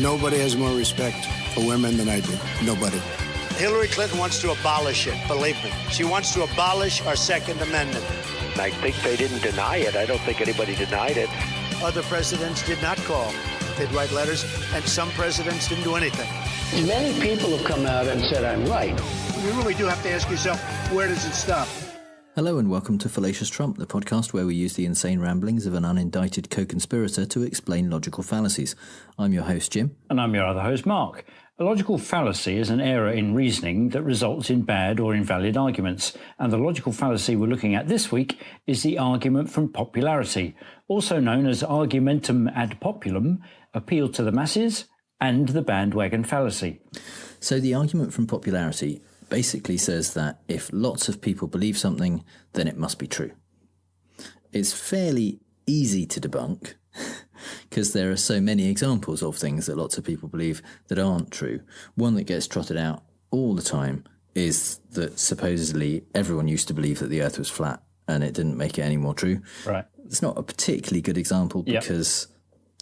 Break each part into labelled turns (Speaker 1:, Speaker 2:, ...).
Speaker 1: Nobody has more respect for women than I do. Nobody.
Speaker 2: Hillary Clinton wants to abolish it, believe me. She wants to abolish our Second Amendment.
Speaker 3: I think they didn't deny it. I don't think anybody denied it.
Speaker 2: Other presidents did not call. They'd write letters, and some presidents didn't do anything.
Speaker 4: Many people have come out and said I'm right.
Speaker 2: You really do have to ask yourself, where does it stop?
Speaker 5: Hello and welcome to Fallacious Trump, the podcast where we use the insane ramblings of an unindicted co-conspirator to explain logical fallacies. I'm your host, Jim.
Speaker 6: And I'm your other host, Mark. A logical fallacy is an error in reasoning that results in bad or invalid arguments. And the logical fallacy we're looking at this week is the argument from popularity, also known as argumentum ad populum, appeal to the masses, and the bandwagon fallacy.
Speaker 5: So the argument from popularity basically says that if lots of people believe something, then it must be true. It's fairly easy to debunk because there are so many examples of things that lots of people believe that aren't true. One that gets trotted out all the time is that supposedly everyone used to believe that the earth was flat and it didn't make it any more true.
Speaker 6: Right.
Speaker 5: It's not a particularly good example because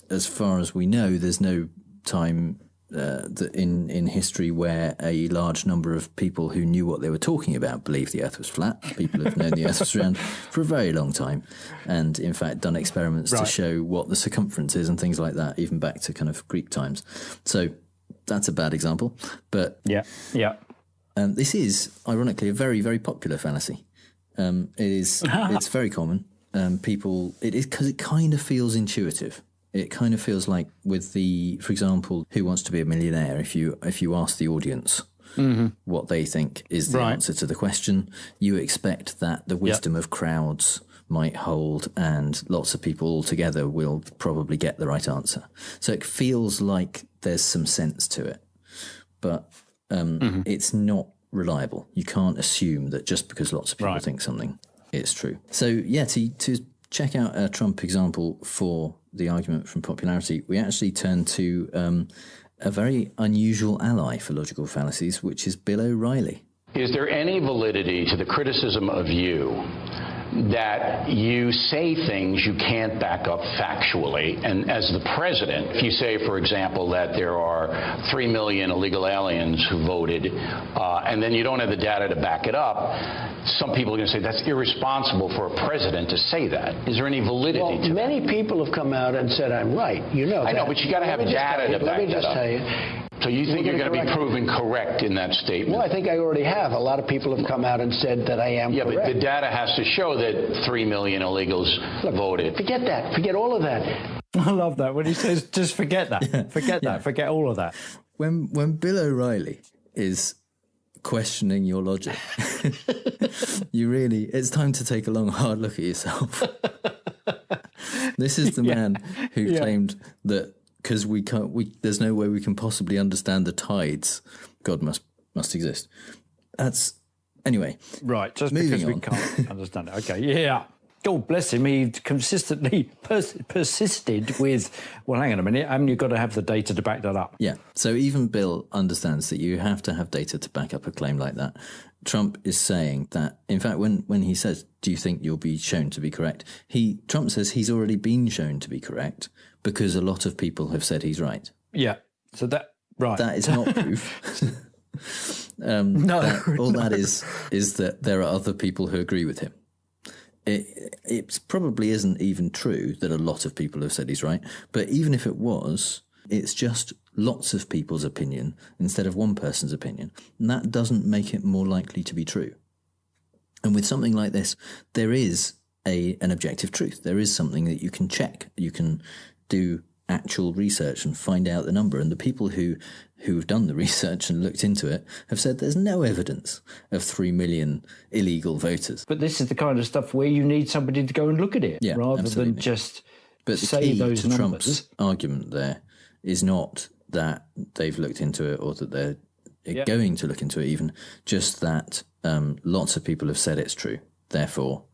Speaker 5: as far as we know, there's no time in history where a large number of people who knew what they were talking about believed the earth was flat. People have known the earth was round for a very long time and in fact done experiments to show what the circumference is and things like that, even back to kind of Greek times. So that's a bad example. But this is ironically a very, very popular fallacy. It's very common. It is because it kind of feels intuitive. It kind of feels like with for example, Who Wants to Be a Millionaire? If you ask the audience what they think is the answer to the question, you expect that the wisdom of crowds might hold and lots of people all together will probably get the right answer. So it feels like there's some sense to it, but it's not reliable. You can't assume that just because lots of people think something, it's true. So to check out a Trump example for the argument from popularity, we actually turn to a very unusual ally for logical fallacies, which is Bill O'Reilly.
Speaker 4: Is there any validity to the criticism of you that you say things you can't back up factually? And as the president, if you say, for example, that there are 3 million illegal aliens who voted, and then you don't have the data to back it up, some people are going to say that's irresponsible for a president to say that. Is there any validity to that?
Speaker 7: Many people have come out and said I'm right. You know that.
Speaker 4: I know, but you got to have data to back that up.
Speaker 7: Let me just tell you.
Speaker 4: So you think you're going to be proven correct in that statement?
Speaker 7: Well, I think I already have. A lot of people have come out and said that I am correct.
Speaker 4: Yeah, but the data has to show that 3 million illegals voted.
Speaker 7: Forget that. Forget all of that.
Speaker 6: I love that when he says, just forget that. Forget that. Forget all of that.
Speaker 5: When Bill O'Reilly is questioning your logic, it's time to take a long, hard look at yourself. This is the man who claimed that because there's no way we can possibly understand the tides, God must exist. Anyway.
Speaker 6: Right, just because we can't understand it. Okay, yeah. God bless him. He consistently persisted with, well, hang on a minute, haven't you got to have the data to back that up?
Speaker 5: Yeah, so even Bill understands that you have to have data to back up a claim like that. Trump is saying that, in fact, when he says, do you think you'll be shown to be correct? Trump says he's already been shown to be correct because a lot of people have said he's right.
Speaker 6: Yeah, so that
Speaker 5: is not proof. All that is that there are other people who agree with him. It probably isn't even true that a lot of people have said he's right, but even if it was, it's just lots of people's opinion instead of one person's opinion, and that doesn't make it more likely to be true. And with something like this, there is an objective truth. There is something that you can check. You can do actual research and find out the number. And the people who've done the research and looked into it have said there's no evidence of 3 million illegal voters.
Speaker 6: But this is the kind of stuff where you need somebody to go and look at it rather than just say those numbers. But the key to Trump's argument there is not that they've looked into it or that they're going to look into it even, just that lots of people have said it's true. Therefore,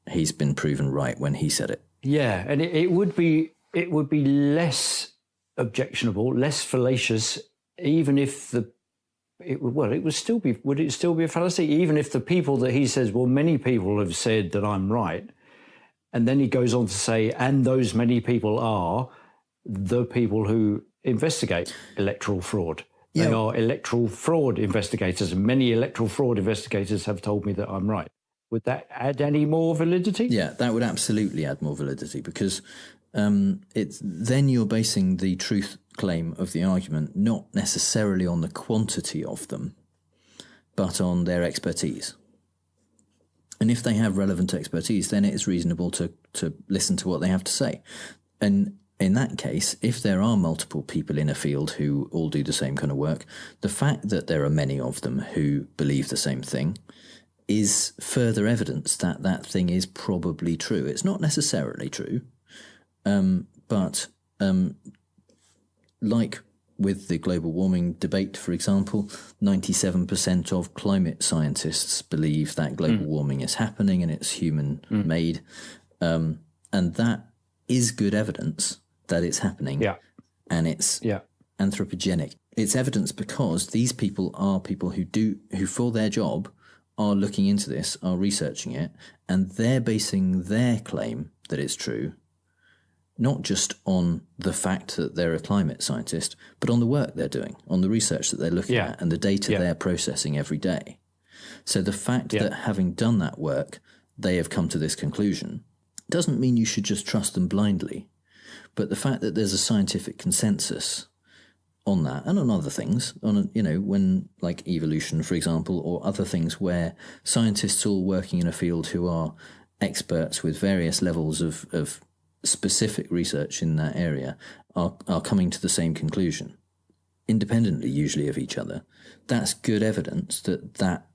Speaker 6: he's been proven right when he said it. Yeah, and it would be less objectionable, less fallacious, even if would it still be a fallacy, even if the people that he says, well, many people have said that I'm right, and then he goes on to say, and those many people are the people who investigate electoral fraud. They are electoral fraud investigators, and many electoral fraud investigators have told me that I'm right. Would that add any more validity?
Speaker 5: Yeah, that would absolutely add more validity, because then you're basing the truth claim of the argument not necessarily on the quantity of them, but on their expertise. And if they have relevant expertise, then it is reasonable to listen to what they have to say. And in that case, if there are multiple people in a field who all do the same kind of work, the fact that there are many of them who believe the same thing is further evidence that that thing is probably true. It's not necessarily true, but like with the global warming debate, for example, 97% of climate scientists believe that global warming is happening and it's human-made. And that is good evidence that it's happening, and it's anthropogenic. It's evidence because these people are people who for their job are looking into this, are researching it, and they're basing their claim that it's true not just on the fact that they're a climate scientist, but on the work they're doing, on the research that they're looking at, and the data they're processing every day. So the fact that having done that work, they have come to this conclusion, doesn't mean you should just trust them blindly. But the fact that there's a scientific consensus on that, and on other things, on when like evolution, for example, or other things where scientists all working in a field who are experts with various levels of specific research in that area are coming to the same conclusion, independently usually of each other, that's good evidence that that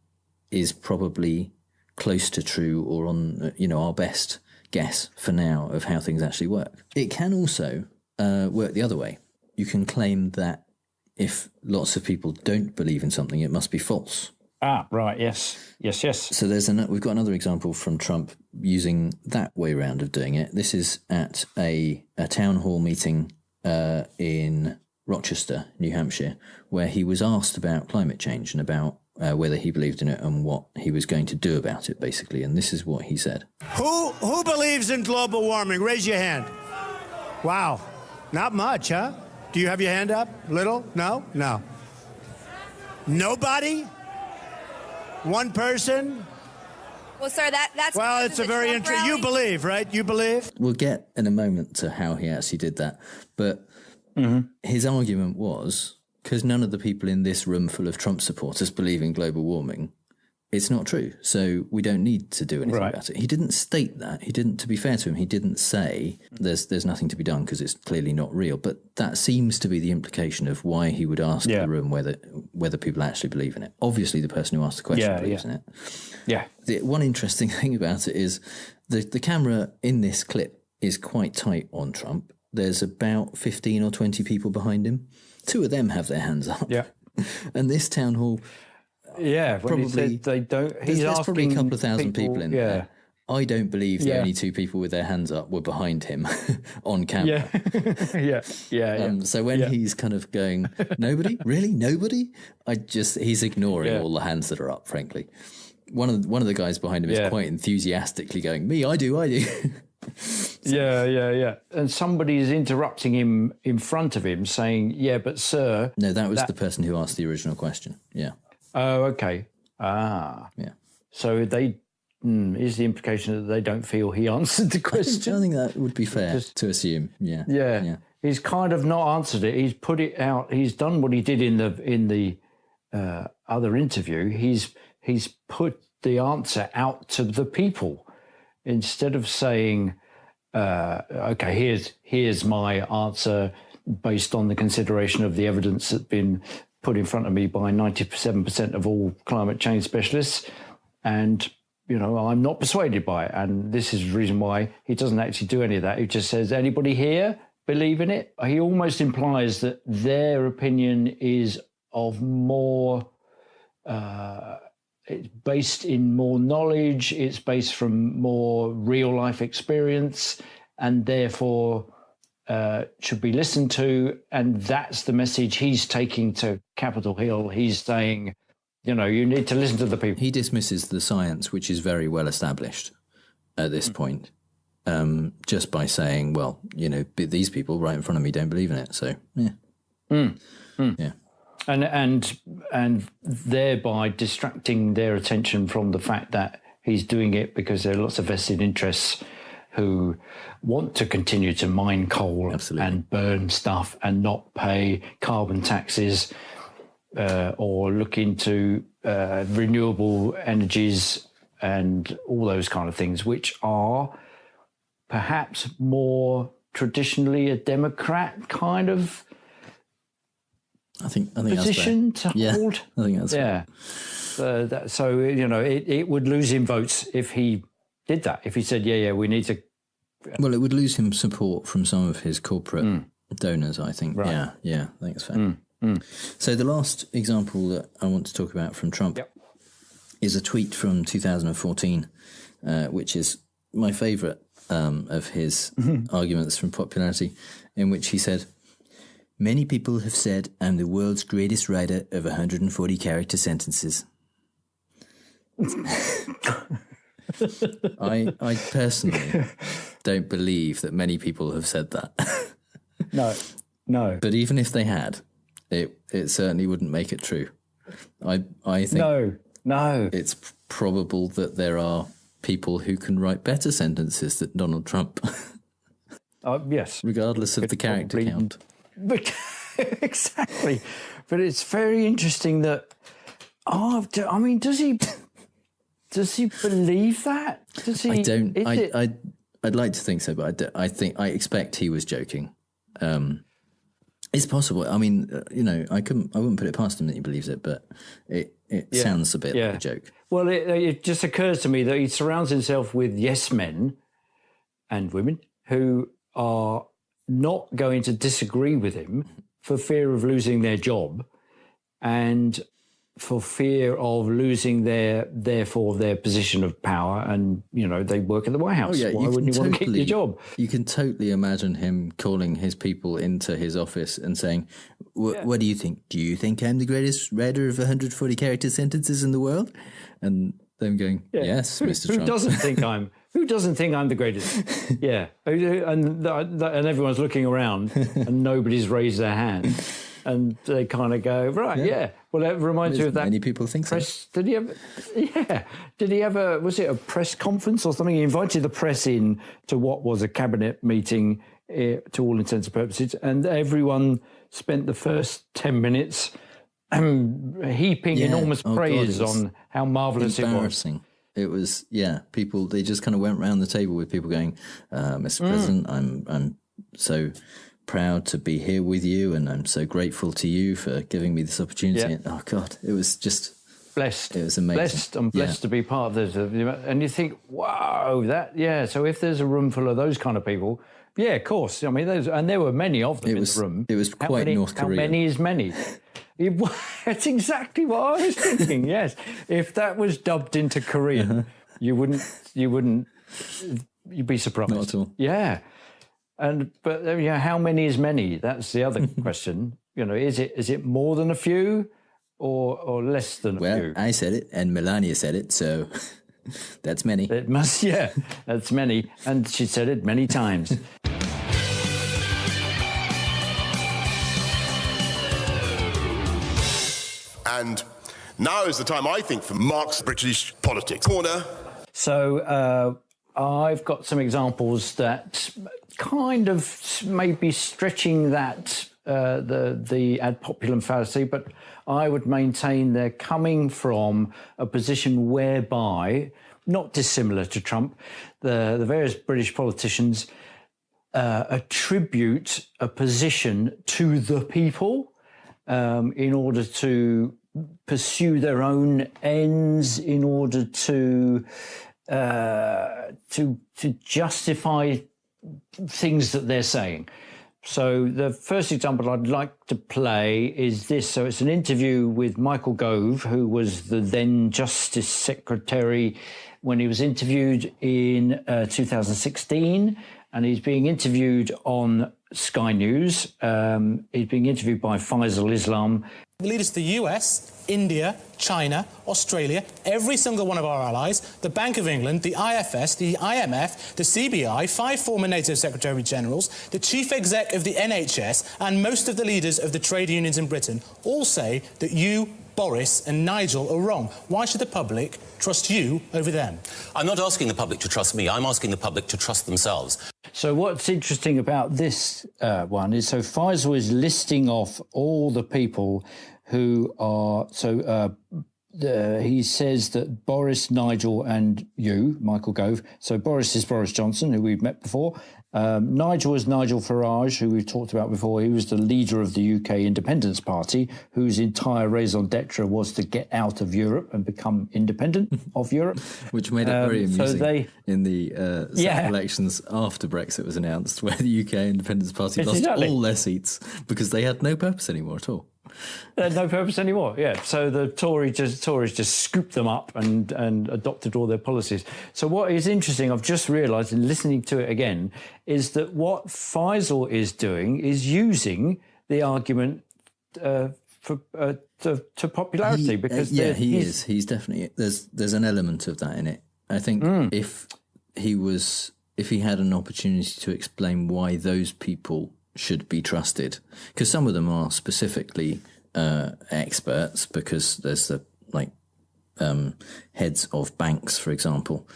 Speaker 5: is probably close to true, or on our best guess for now of how things actually work. It can also work the other way. You can claim that if lots of people don't believe in something, it must be false.
Speaker 6: Ah, right, yes.
Speaker 5: So we've got another example from Trump using that way round of doing it. This is at a town hall meeting in Rochester, New Hampshire, where he was asked about climate change and about whether he believed in it and what he was going to do about it, basically. And this is what he said.
Speaker 2: Who believes in global warming? Raise your hand. Wow. Not much, huh? Do you have your hand up? Little? No? No. Nobody? One person?
Speaker 8: Well, sir, that's...
Speaker 2: Well, it's a very interesting... You believe, right? You believe?
Speaker 5: We'll get in a moment to how he actually did that. But his argument was, because none of the people in this room full of Trump supporters believe in global warming, it's not true. So we don't need to do anything about it. He didn't state that. He didn't, to be fair to him, he didn't say there's nothing to be done because it's clearly not real. But that seems to be the implication of why he would ask the room whether people actually believe in it. Obviously, the person who asked the question believes in it. Yeah. The one interesting thing about it is the camera in this clip is quite tight on Trump. There's about 15 or 20 people behind him. Two of them have their hands up. Yeah. And this town hall...
Speaker 6: Yeah,
Speaker 5: probably
Speaker 6: they don't.
Speaker 5: There's probably a couple of thousand people in there. I don't believe the only two people with their hands up were behind him on camera. So when he's kind of going, nobody, really, nobody, he's ignoring all the hands that are up. Frankly, one of the guys behind him is quite enthusiastically going, "Me, I do."
Speaker 6: And somebody is interrupting him in front of him, saying, "Yeah, but sir."
Speaker 5: No, that was the person who asked the original question. Yeah.
Speaker 6: Oh, okay. Ah. Yeah. So is the implication that they don't feel he answered the question?
Speaker 5: I think that would be fair to assume. Yeah.
Speaker 6: He's kind of not answered it. He's put it out. He's done what he did in the other interview. He's put the answer out to the people instead of saying, okay, here's my answer based on the consideration of the evidence that's been put in front of me by 97% of all climate change specialists, and I'm not persuaded by it, and this is the reason why. He doesn't actually do any of that. He just says, anybody here believe in it? He almost implies that their opinion is of more it's based in more knowledge, it's based from more real life experience, and therefore should be listened to. And that's the message he's taking to Capitol Hill. He's saying, you need to listen to the people.
Speaker 5: He dismisses the science, which is very well established at this point, just by saying, well, these people right in front of me don't believe in it. So, yeah. Yeah.
Speaker 6: And thereby distracting their attention from the fact that he's doing it because there are lots of vested interests who want to continue to mine coal and burn stuff and not pay carbon taxes or look into renewable energies and all those kind of things, which are perhaps more traditionally a Democrat kind of
Speaker 5: I think
Speaker 6: position to hold.
Speaker 5: I think that's
Speaker 6: so it would lose him votes if he did that. If he said, we need to.
Speaker 5: Well, it would lose him support from some of his corporate donors, I think. Right. Yeah, I think it's fair. So the last example that I want to talk about from Trump is a tweet from 2014, which is my favourite of his arguments from popularity, in which he said, "Many people have said I'm the world's greatest writer of 140-character sentences." I personally don't believe that many people have said that.
Speaker 6: No.
Speaker 5: But even if they had, it certainly wouldn't make it true. I think
Speaker 6: no.
Speaker 5: It's probable that there are people who can write better sentences than Donald Trump.
Speaker 6: Yes.
Speaker 5: Regardless of
Speaker 6: it's
Speaker 5: the character count.
Speaker 6: Exactly. But it's very interesting that, does he believe that? Does he?
Speaker 5: I don't. I'd like to think so, but I expect he was joking. It's possible. I mean, I wouldn't put it past him that he believes it, but it sounds a bit like a joke.
Speaker 6: Well, it just occurs to me that he surrounds himself with yes men and women who are not going to disagree with him for fear of losing their job and for fear of losing their position of power, and they work in the White House. Why wouldn't you want to keep your job?
Speaker 5: You can totally imagine him calling his people into his office and saying, "What do you think? Do you think I'm the greatest writer of 140-character sentences in the world?" And them going, "Yes, Mr. Trump."
Speaker 6: Who doesn't think I'm the greatest? Yeah, and everyone's looking around, and nobody's raised their hand. And they kind of go, right, yeah. Well, that reminds me of that.
Speaker 5: Many people think so.
Speaker 6: Did he ever, was it a press conference or something? He invited the press in to what was a cabinet meeting to all intents and purposes. And everyone spent the first 10 minutes heaping enormous praise on how marvellous it was.
Speaker 5: Embarrassing. It was, people, they just kind of went round the table with people going, Mr. President, I'm so proud to be here with you, and I'm so grateful to you for giving me this opportunity. Yeah. Oh God, it was just
Speaker 6: blessed.
Speaker 5: It was amazing.
Speaker 6: I'm blessed to be part of this. And you think, wow, so if there's a room full of those kind of people, of course. I mean, and there were many of them in the room.
Speaker 5: It was quite North Korea.
Speaker 6: How many is many? That's exactly what I was thinking. Yes, if that was dubbed into Korean, you'd be surprised.
Speaker 5: Not at all.
Speaker 6: Yeah. But how many is many? That's the other question. Is it more than a few or less than a few?
Speaker 5: Well, I said it and Melania said it, so that's many.
Speaker 6: It must, that's many. And she said it many times.
Speaker 9: And now is the time, I think, for Mark's British Politics Corner.
Speaker 6: So I've got some examples that kind of maybe stretching that the ad populum fallacy, but I would maintain they're coming from a position whereby, not dissimilar to Trump, the various British politicians attribute a position to the people in order to pursue their own ends, in order to justify things that they're saying. So the first example I'd like to play is this. So it's an interview with Michael Gove, who was the then Justice Secretary when he was interviewed in 2016. and he's being interviewed on Sky News. He's being interviewed by Faisal Islam.
Speaker 10: The leaders of the US, India, China, Australia, every single one of our allies, the Bank of England, the IFS, the IMF, the CBI, 5 former NATO Secretary Generals, the Chief Exec of the NHS, and most of the leaders of the trade unions in Britain all say that you, Boris and Nigel are wrong. Why should the public trust you over them?
Speaker 11: I'm not asking the public to trust me. I'm asking the public to trust themselves.
Speaker 6: So what's interesting about this one is, so Faisal is listing off all the people who are, he says that Boris, Nigel and you, Michael Gove. So Boris is Boris Johnson, who we've met before. Nigel is Nigel Farage, who we've talked about before. He was the leader of the UK Independence Party, whose entire raison d'etre was to get out of Europe and become independent of Europe.
Speaker 5: Which made it very amusing in the elections after Brexit was announced, where the UK Independence Party lost all their seats because they had no purpose anymore at all.
Speaker 6: They had no purpose anymore, yeah. So the Tories just scooped them up and adopted all their policies. So what is interesting, I've just realised in listening to it again, is that what Faisal is doing is using the argument to popularity. Because
Speaker 5: he is. He's definitely, there's an element of that in it. I think if he had an opportunity to explain why those people should be trusted, because some of them are specifically experts, because there's the heads of banks, for example,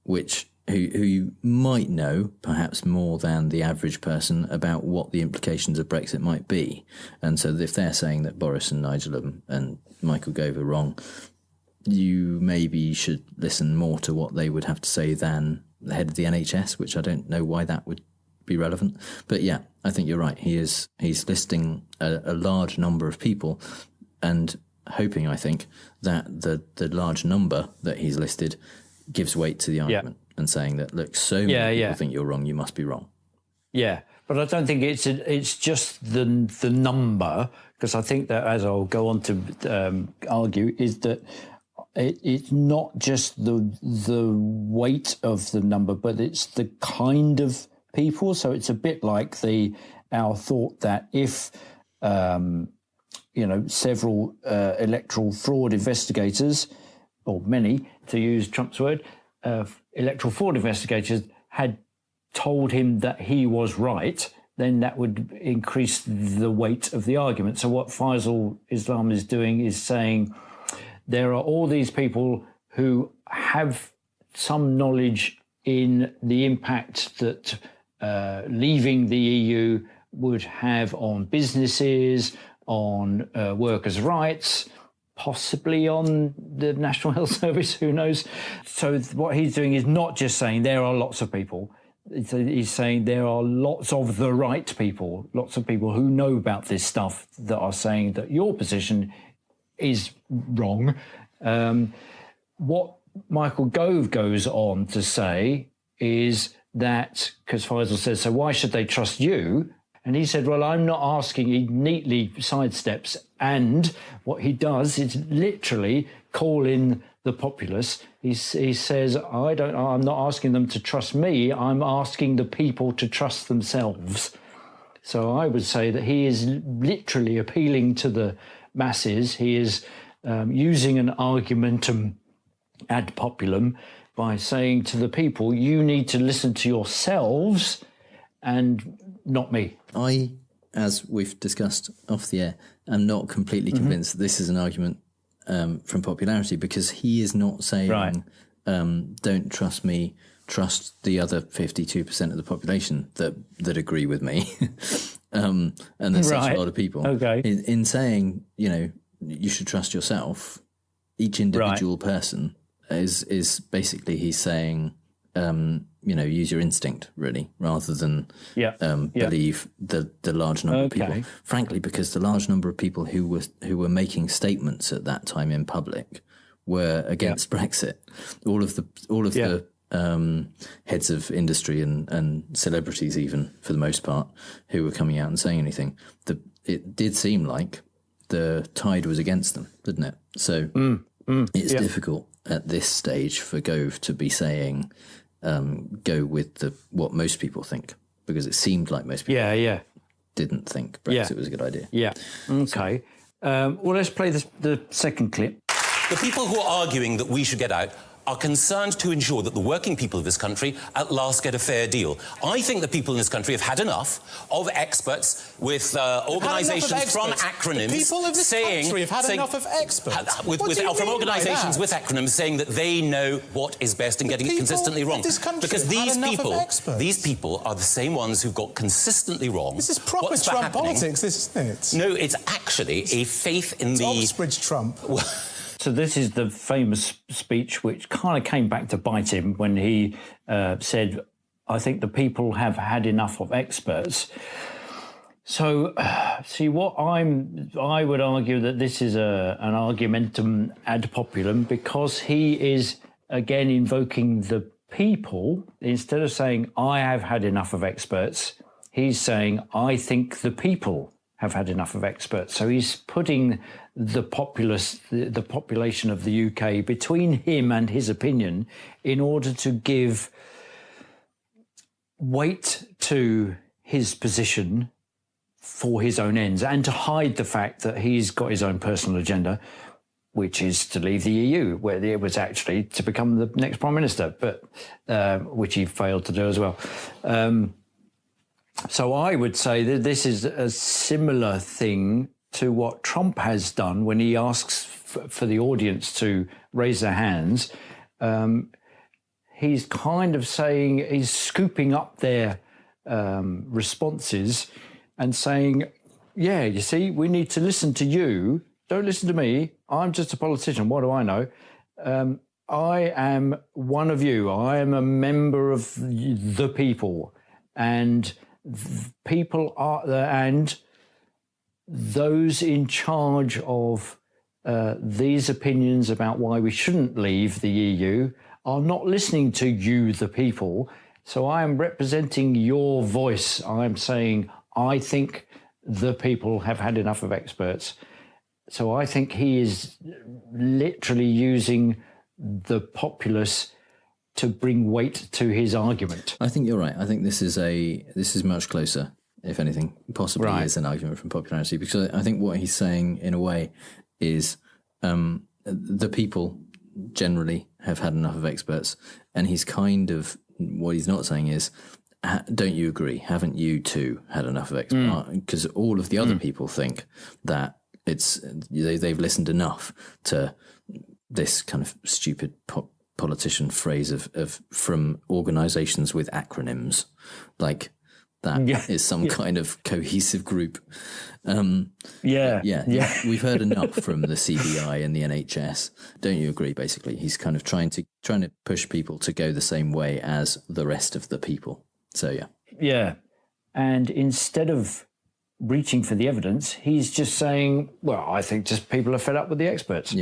Speaker 5: who you might know perhaps more than the average person about what the implications of Brexit might be. And so if they're saying that Boris and Nigel and Michael Gove are wrong, you maybe should listen more to what they would have to say than the head of the NHS, which I don't know why that would be relevant. But yeah, I think you're right. He's listing a large number of people and hoping, I think, that the large number that he's listed gives weight to the argument and saying that, look, so many people think you're wrong, you must be wrong.
Speaker 6: Yeah, but I don't think it's just the number, because I think that, as I'll go on to argue, is that it's not just the weight of the number, but it's the kind of people. So it's a bit like our thought that if several electoral fraud investigators, or many, to use Trump's word, electoral fraud investigators had told him that he was right, then that would increase the weight of the argument. So what Faisal Islam is doing is saying there are all these people who have some knowledge in the impact that leaving the EU would have on businesses, on workers' rights, possibly on the National Health Service, who knows. So what he's doing is not just saying there are lots of people. He's saying there are lots of the right people, lots of people who know about this stuff that are saying that your position is wrong. What Michael Gove goes on to say is that, because Faisal says, so why should they trust you? And he said, well, I'm not asking. He neatly sidesteps. And what he does is literally call in the populace. He says, I'm not asking them to trust me. I'm asking the people to trust themselves. So I would say that he is literally appealing to the masses. He is using an argumentum ad populum by saying to the people, you need to listen to yourselves and not me.
Speaker 5: I, as we've discussed off the air, am not completely convinced that this is an argument from popularity, because he is not saying, don't trust me, trust the other 52% of the population that agree with me. And there's such a lot of people.
Speaker 6: Okay.
Speaker 5: In saying, you should trust yourself, each individual person is basically, he's saying, use your instinct, really, rather than believe the large number of people. Frankly, because the large number of people who were making statements at that time in public were against Brexit. All of the heads of industry and celebrities, even for the most part, who were coming out and saying anything, it did seem like the tide was against them, didn't it? So it's difficult at this stage for Gove to be saying go with what most people think, because it seemed like most people didn't think Brexit was a good idea.
Speaker 6: Yeah. Okay. Well, let's play the second clip.
Speaker 11: The people who are arguing that we should get out are concerned to ensure that the working people of this country at last get a fair deal. I think the people in this country have had enough of experts with organisations from acronyms.
Speaker 10: The people of this country have had enough of experts.
Speaker 11: From organisations with acronyms saying that they know what is best and getting it consistently wrong. Because these people are the same ones who've got consistently wrong.
Speaker 10: This is proper Trump politics, isn't it?
Speaker 11: No, it's actually a faith in the
Speaker 10: Oxbridge Trump.
Speaker 6: So this is the famous speech which kind of came back to bite him when he said, I think the people have had enough of experts. So, see, I would argue that this is an argumentum ad populum, because he is, again, invoking the people. Instead of saying, I have had enough of experts, he's saying, I think the people have had enough of experts. So he's putting the populace, the population of the UK between him and his opinion in order to give weight to his position for his own ends and to hide the fact that he's got his own personal agenda, which is to leave the EU, where it was actually to become the next Prime Minister, but which he failed to do as well. So I would say that this is a similar thing to what Trump has done when he asks for the audience to raise their hands. He's kind of saying, he's scooping up their responses and saying, yeah, you see, we need to listen to you. Don't listen to me. I'm just a politician. What do I know? I am one of you. I am a member of the people. And people are there, and those in charge of these opinions about why we shouldn't leave the EU are not listening to you, the people. So I am representing your voice. I'm saying, I think the people have had enough of experts. So I think he is literally using the populace to bring weight to his argument.
Speaker 5: I think you're right. I think this is much closer, if anything, possibly is an argument from popularity, because I think what he's saying in a way is the people generally have had enough of experts, and he's kind of, what he's not saying is, don't you agree? Haven't you too had enough of experts? Because all of the other people think that they've listened enough to this kind of stupid politician phrase of from organisations with acronyms, like that is some kind of cohesive group. We've heard enough from the CBI and the NHS. Don't you agree? Basically, he's kind of trying to push people to go the same way as the rest of the people. So and instead of reaching for the evidence, he's just saying, well, I think just people are fed up with the experts.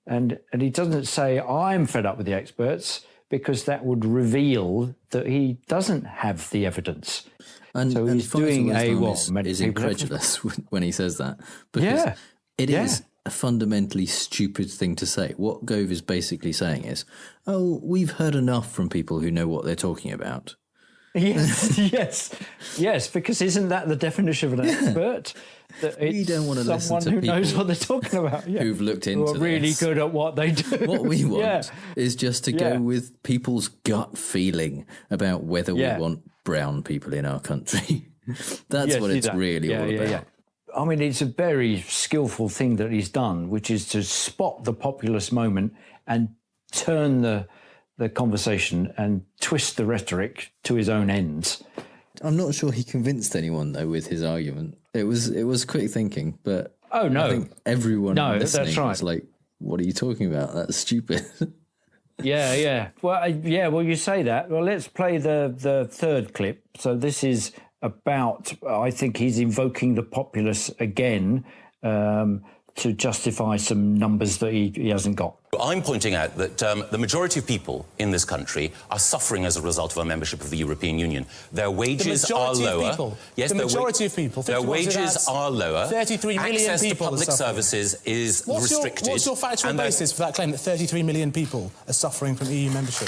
Speaker 5: And he doesn't say, I'm fed up with the experts, because that would reveal that he doesn't have the evidence. And so he's doing is incredulous when he says that. Because it is a fundamentally stupid thing to say. What Gove is basically saying is, oh, we've heard enough from people who know what they're talking about.
Speaker 6: Yes, because isn't that the definition of an expert? That
Speaker 5: we don't want to listen to
Speaker 6: someone who
Speaker 5: people
Speaker 6: knows what they're talking about,
Speaker 5: who've looked into
Speaker 6: who are really
Speaker 5: this.
Speaker 6: good at what they do.
Speaker 5: What we want is just to go with people's gut feeling about whether we want brown people in our country. That's what it's really all about.
Speaker 6: I mean, it's a very skillful thing that he's done, which is to spot the populist moment and turn the conversation and twist the rhetoric to his own ends.
Speaker 5: I'm not sure he convinced anyone, though, with his argument. It was quick thinking, but I think everyone listening was like, what are you talking about? That's stupid. Well, you say that. Well, let's play the third clip. So this is about, I think he's invoking the populace again to justify some numbers that he hasn't got.
Speaker 11: I'm pointing out that the majority of people in this country are suffering as a result of our membership of the European Union. Their wages are lower.
Speaker 10: Yes, the majority of people.
Speaker 11: Their wages are lower.
Speaker 10: 33 million
Speaker 11: Access
Speaker 10: people
Speaker 11: to public services is restricted.
Speaker 10: What's your factual basis for that claim that 33 million people are suffering from EU membership?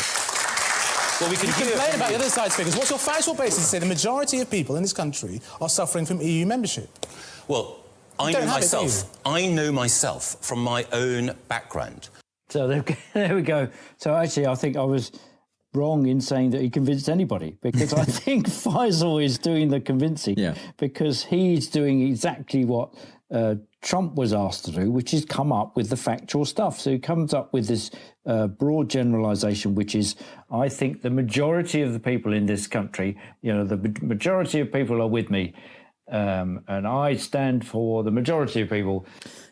Speaker 11: Well, we can
Speaker 10: complain about the other side's figures. What's your factual basis to say the majority of people in this country are suffering from EU membership?
Speaker 11: Well, I know myself from my own background.
Speaker 6: So there we go. So actually, I think I was wrong in saying that he convinced anybody, because I think Faisal is doing the convincing, because he's doing exactly what Trump was asked to do, which is come up with the factual stuff. So he comes up with this broad generalization, which is, I think the majority of the people in this country, the majority of people are with me, and I stand for the majority of people.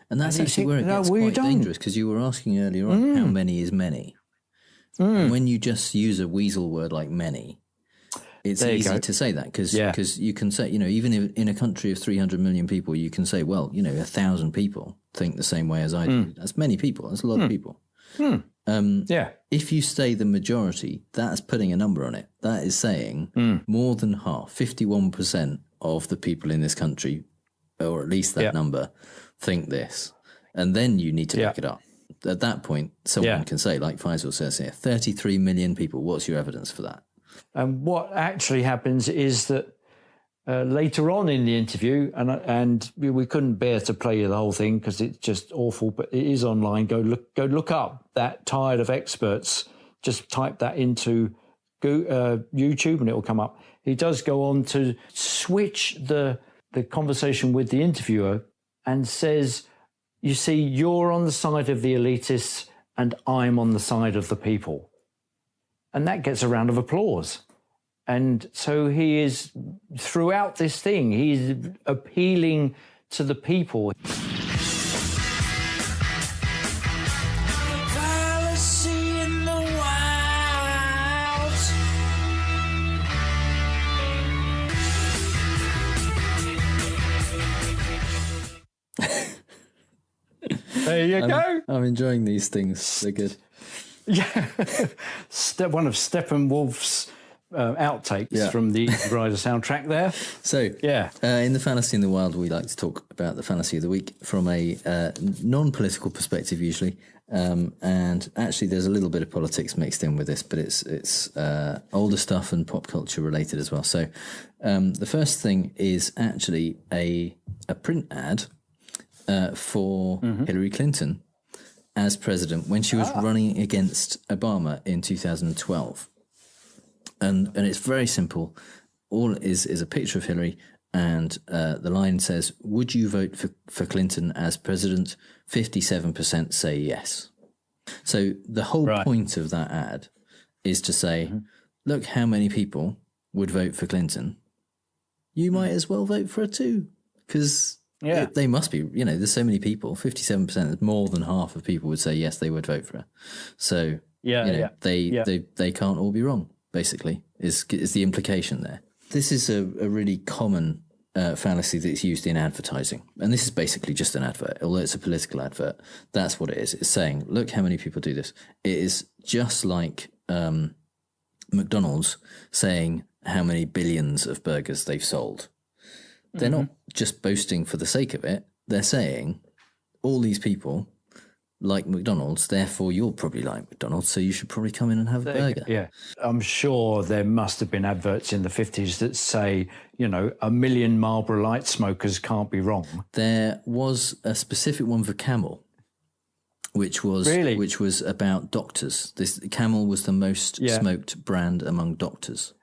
Speaker 5: And that's actually where it gets quite dangerous, because you were asking earlier on how many is many. And when you just use a weasel word like many, it's easy to say that, because you can say, even in a country of 300 million people, you can say, well, 1,000 people think the same way as I do. That's many people. That's a lot of people. If you say the majority, that's putting a number on it. That is saying more than half, 51% of the people in this country, or at least that number, think this. And then you need to back it up. At that point, someone can say, like Faisal says here, 33 million people, what's your evidence for that?
Speaker 6: And what actually happens is that later on in the interview, and we couldn't bear to play you the whole thing because it's just awful, but it is online. Go look up that Tired of Experts. Just type that into YouTube and it will come up. He does go on to switch the conversation with the interviewer and says, you see, you're on the side of the elitists and I'm on the side of the people. And that gets a round of applause. And so he is, throughout this thing, he's appealing to the people.
Speaker 12: Fallacy in the wild.
Speaker 6: There you go.
Speaker 5: I'm enjoying these things. They're good.
Speaker 6: Yeah. One of Steppenwolf's outtakes from the Rider soundtrack there.
Speaker 5: So, in the Fallacy in the Wild, we like to talk about the Fallacy of the Week from a non-political perspective usually. And actually there's a little bit of politics mixed in with this, but it's older stuff and pop culture related as well. So the first thing is actually a print ad for Hillary Clinton as president when she was running against Obama in 2012. And it's very simple. All it is a picture of Hillary, and the line says, would you vote for Clinton as president? 57% say yes. So the whole point of that ad is to say, look how many people would vote for Clinton. You might as well vote for her too, because they must be, there's so many people, 57%, more than half of people would say yes, they would vote for her. So, they can't all be wrong, basically, is the implication there. This is a really common fallacy that's used in advertising. And this is basically just an advert, although it's a political advert. That's what it is. It's saying, look how many people do this. It is just like McDonald's saying how many billions of burgers they've sold. They're not just boasting for the sake of it. They're saying all these people like McDonald's, therefore you'll probably like McDonald's, so you should probably come in and have a burger.
Speaker 6: Yeah. I'm sure there must have been adverts in the 50s that say, 1 million Marlboro Light smokers can't be wrong.
Speaker 5: There was a specific one for Camel, which was about doctors. This Camel was the most smoked brand among doctors.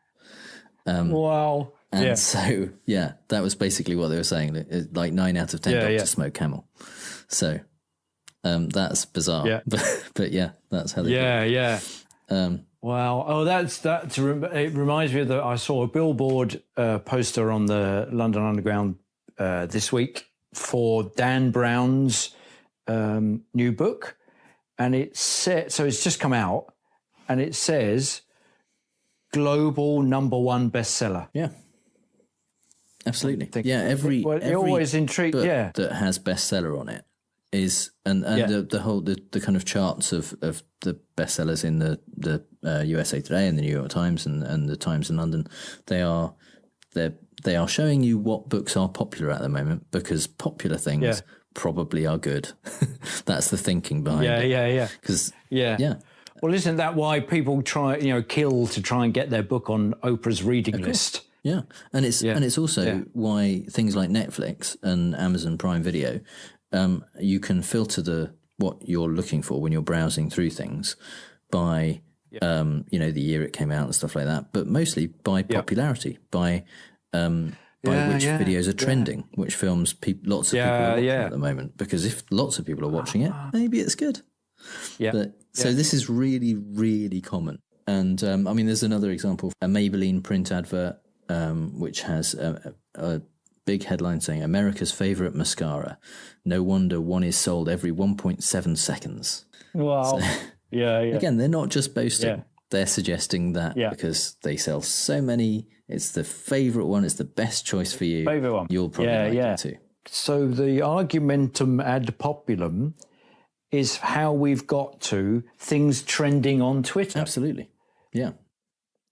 Speaker 6: Wow.
Speaker 5: And so, that was basically what they were saying. Like 9 out of 10 doctors smoke Camel. So that's bizarre. Yeah. But that's how they do it.
Speaker 6: Wow. Oh, it reminds me that I saw a billboard poster on the London Underground this week for Dan Brown's new book. And it said, so it's just come out, and it says global #1 bestseller.
Speaker 5: Yeah. Absolutely. Every
Speaker 6: always intrigued.
Speaker 5: Book that has bestseller on it is, and the whole the kind of charts of the bestsellers in the USA Today and the New York Times and the Times in London, they are showing you what books are popular at the moment, because popular things probably are good. That's the thinking behind it.
Speaker 6: Because Well, isn't that why people kill to try and get their book on Oprah's reading list?
Speaker 5: Yeah, and it's also why things like Netflix and Amazon Prime Video, you can filter what you're looking for when you're browsing through things by the year it came out and stuff like that, but mostly by popularity, by which videos are trending, which films lots of people are watching at the moment. Because if lots of people are watching it, maybe it's good. Yeah. So this is really, really common. And there's another example, a Maybelline print advert, which has a big headline saying America's favorite mascara. No wonder one is sold every 1.7 seconds.
Speaker 6: Wow.
Speaker 5: So, again, they're not just boasting. Yeah. They're suggesting that because they sell so many, it's the favourite one, it's the best choice for you.
Speaker 6: Favourite one.
Speaker 5: You'll probably like it too.
Speaker 6: So the argumentum ad populum is how we've got to things trending on Twitter.
Speaker 5: Absolutely. Yeah.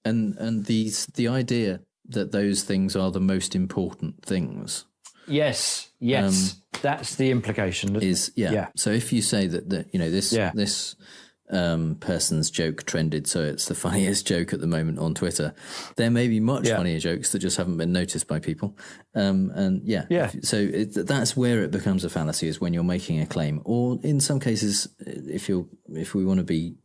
Speaker 5: And the idea that those things are the most important things.
Speaker 6: Yes. That's the implication.
Speaker 5: So if you say that this person's joke trended, so it's the funniest joke at the moment on Twitter, there may be much funnier jokes that just haven't been noticed by people. So that's where it becomes a fallacy, is when you're making a claim, or in some cases, if we want to be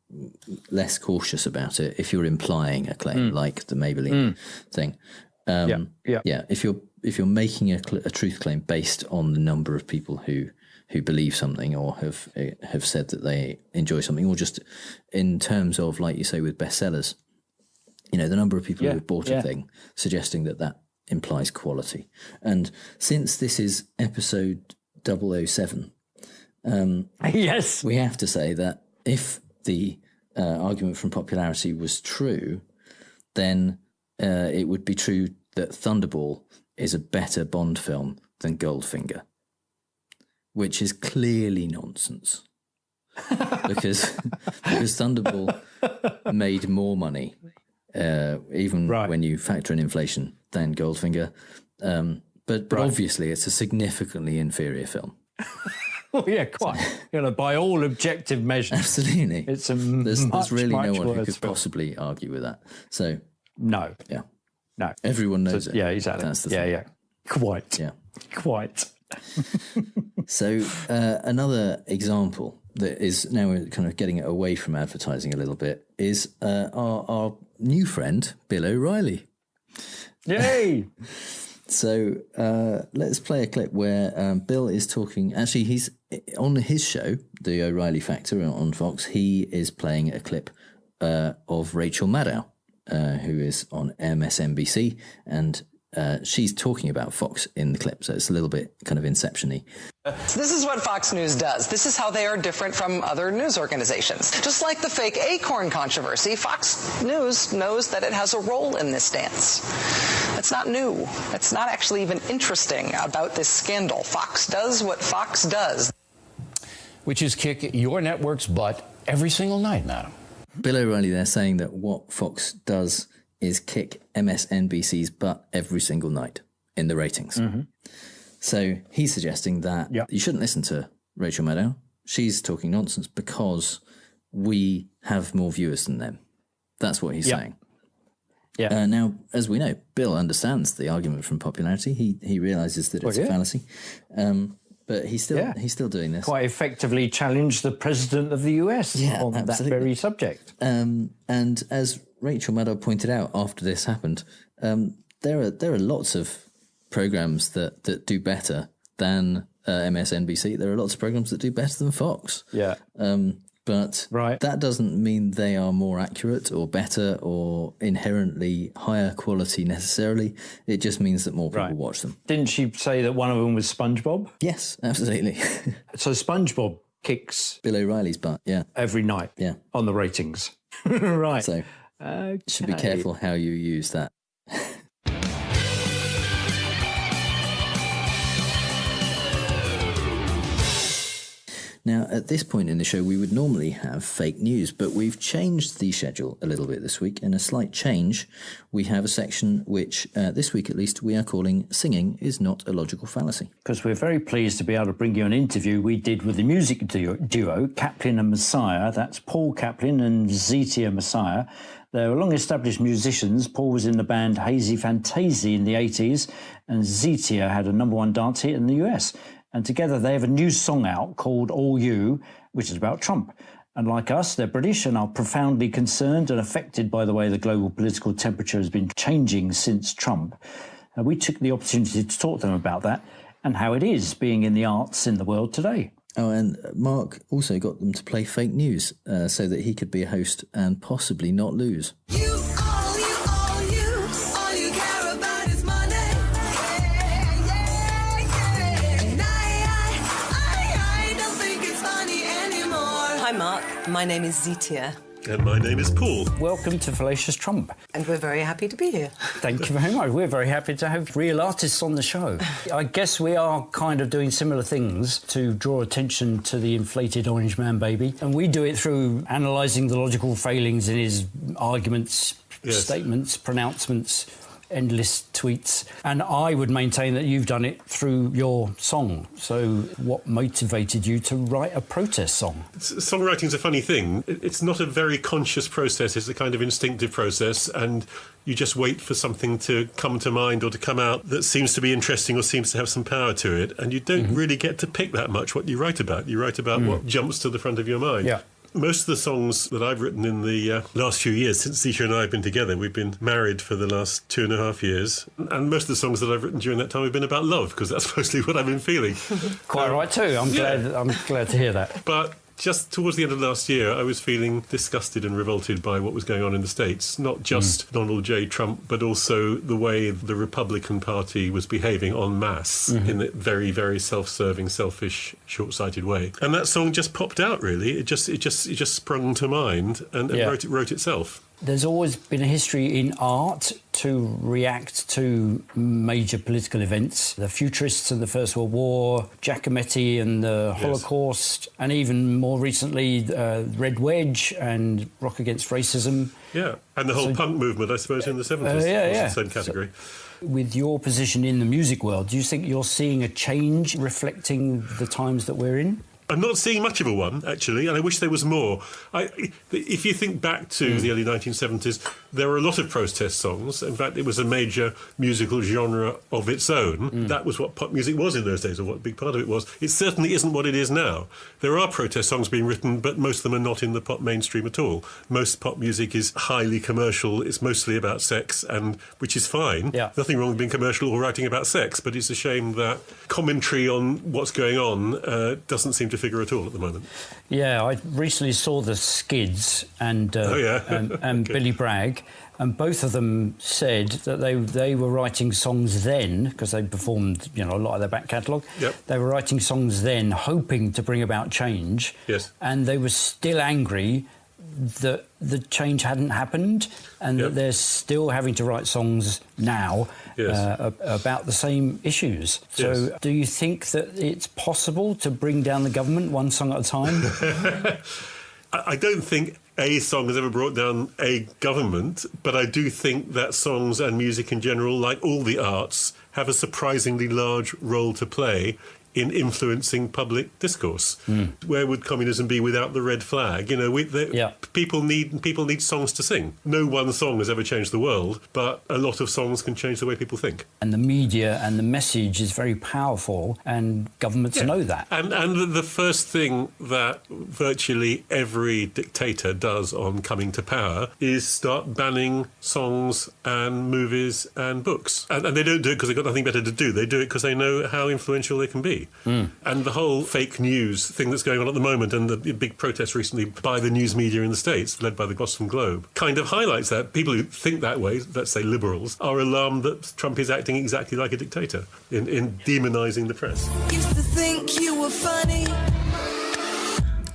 Speaker 5: less cautious about it, if you're implying a claim, like the Maybelline thing. If you're making a truth claim based on the number of people who believe something or have said that they enjoy something, or just in terms of, like you say, with bestsellers, the number of people who have bought a thing, suggesting that implies quality. And since this is episode 007,
Speaker 6: yes,
Speaker 5: we have to say that if the argument from popularity was true, then it would be true that Thunderball is a better Bond film than Goldfinger, which is clearly nonsense. because Thunderball made more money, even when you factor in inflation, than Goldfinger. But obviously it's a significantly inferior film.
Speaker 6: Well, yeah, quite. By all objective measures.
Speaker 5: Absolutely.
Speaker 6: It's
Speaker 5: there's really no one who could possibly argue with that. So
Speaker 6: no.
Speaker 5: Yeah.
Speaker 6: No.
Speaker 5: Everyone knows it.
Speaker 6: Yeah, exactly.
Speaker 5: That's the thing.
Speaker 6: Yeah. Quite.
Speaker 5: Yeah.
Speaker 6: Quite.
Speaker 5: So another example that is, now we're kind of getting away from advertising a little bit, is our new friend, Bill O'Reilly.
Speaker 6: Yay!
Speaker 5: So let's play a clip where Bill is talking. Actually, he's on his show, The O'Reilly Factor on Fox. He is playing a clip of Rachel Maddow, who is on MSNBC, and she's talking about Fox in the clip. So it's a little bit kind of Inception-y.
Speaker 13: This is what Fox News does. This is how they are different from other news organizations. Just like the fake Acorn controversy, Fox News knows that it has a role in this dance. It's not new. It's not actually even interesting about this scandal. Fox does what Fox does.
Speaker 14: Which is kick your network's butt every single night, madam.
Speaker 5: Bill O'Reilly there saying that what Fox does is kick MSNBC's butt every single night in the ratings. Mm-hmm. So he's suggesting that you shouldn't listen to Rachel Maddow. She's talking nonsense because we have more viewers than them. That's what he's saying. Yeah. Now, as we know, Bill understands the argument from popularity. He realizes that it's a fallacy. But he's still doing this.
Speaker 6: Quite effectively challenged the president of the US on that very subject.
Speaker 5: And as Rachel Maddow pointed out after this happened, there are lots of programs that do better than MSNBC. There are lots of programs that do better than Fox.
Speaker 6: Yeah.
Speaker 5: But that doesn't mean they are more accurate or better or inherently higher quality necessarily. It just means that more people watch them.
Speaker 6: Didn't she say that one of them was SpongeBob?
Speaker 5: Yes, absolutely.
Speaker 6: So SpongeBob kicks
Speaker 5: Bill O'Reilly's butt,
Speaker 6: every night on the ratings. Right.
Speaker 5: So should be careful how you use that. Now, at this point in the show, we would normally have fake news, but we've changed the schedule a little bit this week. In a slight change, we have a section which, this week at least, we are calling Singing is Not a Logical Fallacy.
Speaker 6: Because we're very pleased to be able to bring you an interview we did with the music duo Caplin and Massiah. That's Paul Caplin and Massiah. They're long-established musicians. Paul was in the band Hazy Fantasy in the 80s, and Zetia had a #1 dance hit in the US. And together they have a new song out called All You, which is about Trump. And like us, they're British and are profoundly concerned and affected by the way the global political temperature has been changing since Trump. And we took the opportunity to talk to them about that and how it is being in the arts in the world today.
Speaker 5: Oh, and Mark also got them to play fake news so that he could be a host and possibly not lose.
Speaker 15: Hi, Mark. My name is Zetia.
Speaker 16: And my name is Paul.
Speaker 6: Welcome to Fallacious Trump.
Speaker 15: And we're very happy to be here.
Speaker 6: Thank you very much. We're very happy to have real artists on the show. I guess we are kind of doing similar things to draw attention to the inflated orange man baby. And we do it through analysing the logical failings in his arguments, statements, pronouncements, endless tweets. And I would maintain that you've done it through your song. So what motivated you to write a protest song?
Speaker 16: Songwriting's a funny thing. It's not a very conscious process. It's a kind of instinctive process, and you just wait for something to come to mind or to come out that seems to be interesting or seems to have some power to it, and you don't really get to pick that much what you write about. You write about what jumps to the front of your mind.
Speaker 6: Yeah.
Speaker 16: Most of the songs that I've written in the last few years, since Zetia and I have been together, we've been married for the last 2.5 years, and most of the songs that I've written during that time have been about love, because that's mostly what I've been feeling.
Speaker 6: Quite right too. I'm glad to hear that.
Speaker 16: But just towards the end of last year, I was feeling disgusted and revolted by what was going on in the States. Not just Donald J. Trump, but also the way the Republican Party was behaving en masse in a very, very self-serving, selfish, short-sighted way. And that song just popped out, really. It just sprung to mind and wrote itself.
Speaker 6: There's always been a history in art to react to major political events. The Futurists and the First World War, Giacometti and the Holocaust, and even more recently, Red Wedge and Rock Against Racism.
Speaker 16: Yeah, and the whole punk movement, I suppose, in the 70s was the same category.
Speaker 6: With your position in the music world, do you think you're seeing a change reflecting the times that we're in?
Speaker 16: I'm not seeing much of a one, actually, and I wish there was more. If you think back to the early 1970s, there were a lot of protest songs. In fact, it was a major musical genre of its own. That was what pop music was in those days, or what a big part of it was. It certainly isn't what it is now. There are protest songs being written, but most of them are not in the pop mainstream at all. Most pop music is highly commercial. It's mostly about sex, and which is fine.
Speaker 6: Yeah.
Speaker 16: Nothing wrong with being commercial or writing about sex, but it's a shame that commentary on what's going on doesn't seem to figure at all at the moment.
Speaker 6: Yeah, I recently saw the Skids and Billy Bragg, and both of them said that they were writing songs then, because they performed a lot of their back catalogue. They were writing songs then hoping to bring about change, and they were still angry that the change hadn't happened, and that they're still having to write songs now about the same issues. So do you think that it's possible to bring down the government one song at a time?
Speaker 16: I don't think a song has ever brought down a government, but I do think that songs and music in general, like all the arts, have a surprisingly large role to play in influencing public discourse. Where would communism be without the red flag? People need songs to sing. No one song has ever changed the world, but a lot of songs can change the way people think.
Speaker 6: And the media and the message is very powerful, and governments know that.
Speaker 16: And the first thing that virtually every dictator does on coming to power is start banning songs and movies and books. And they don't do it because they've got nothing better to do. They do it because they know how influential they can be. And the whole fake news thing that's going on at the moment, and the big protest recently by the news media in the States, led by the Boston Globe, kind of highlights that. People who think that way, let's say liberals, are alarmed that Trump is acting exactly like a dictator in demonising the press.
Speaker 12: Used to think you were funny.